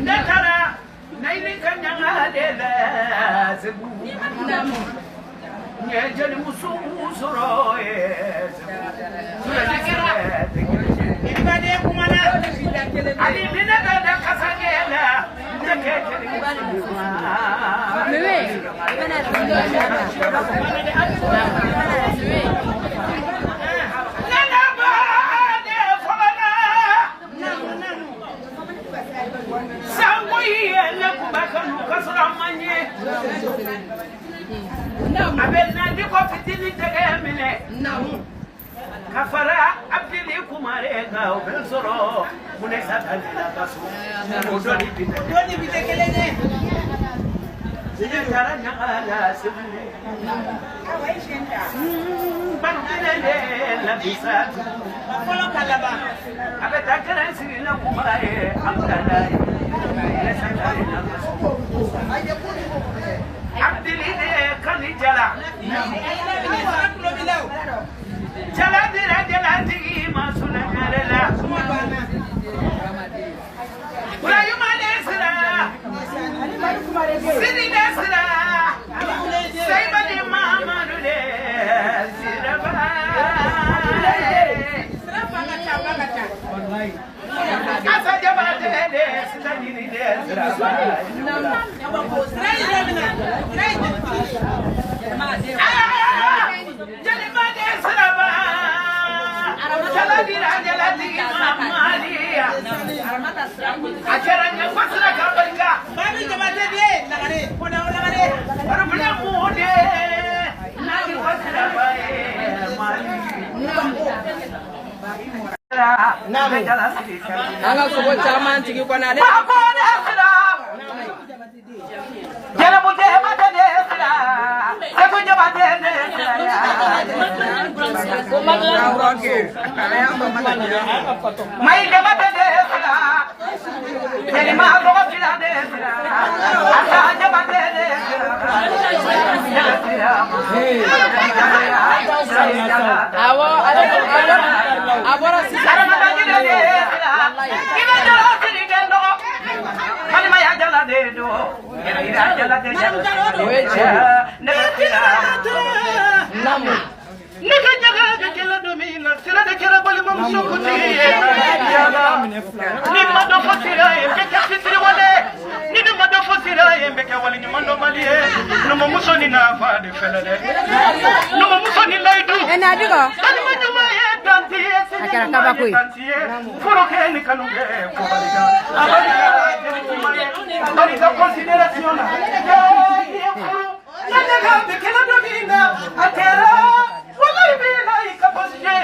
Nakara, Naili Kanyanga, Nejali Musu Musoro, Kafara Abdili Kumarega, Belsoro, Munesa Kasu, Udoni Bitekelene. Karanya Sibu, Bantilene, La Bisa, Follow Calaba, Abetakaran Sina Kumare, Abdalai, Abdiline Kanijala, Jaladira Jalati, Masunarella, Rayumanesra, Sidinesra, Saibadi Mama, Anga kubo chama ntiki kwa nale. Jana muje matene sira. Akuje matene sira. Mai de matene sira. Jeni ma do sira de sira. Asa je matene sira. Awo agora si akara kaba kui Foroke ni kanunge Barika considerazione Nada de que la domina atera Wallahi billahi kapasje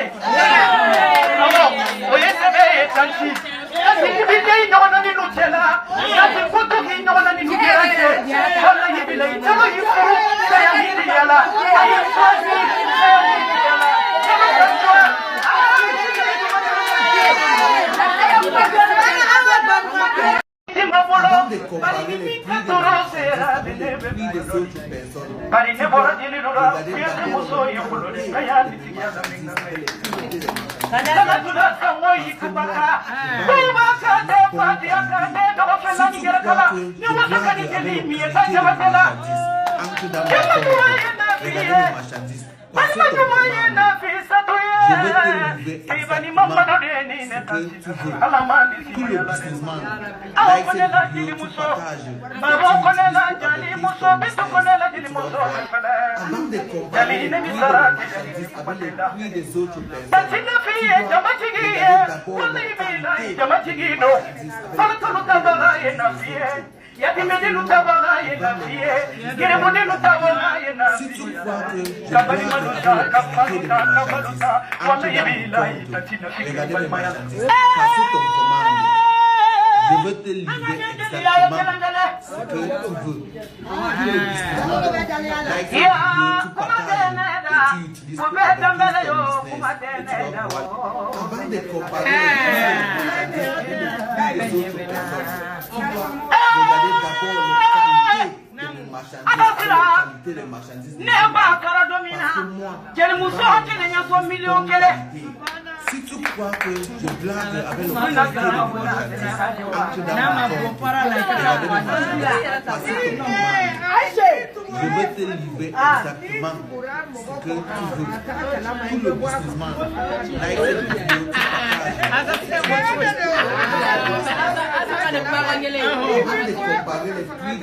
Oye se ve tanti Asi bidei nyona ni nutela Asi foto ki nyona ni nutela Wallahi billahi tama yifuru saya hiri yala ayi fasi saya hiri yala Avant de comparer les prix des autres personnes, regardez je veux te livrer exactement ce que tu veux. Le businessman, like cette vidéo, tu partages et tu utilises pour adapter ton business et tu vas voir. Avant de comparer les autres personnes, tu dois regarder d'abord la qualité de marchandises, la qualité des marchandises. Parce que moi, Si tu crois que je blague avec le côté de je vais te livrer exactement ce que tu veux. Tout le businessman, like cette vidéo, tu compares les prix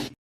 de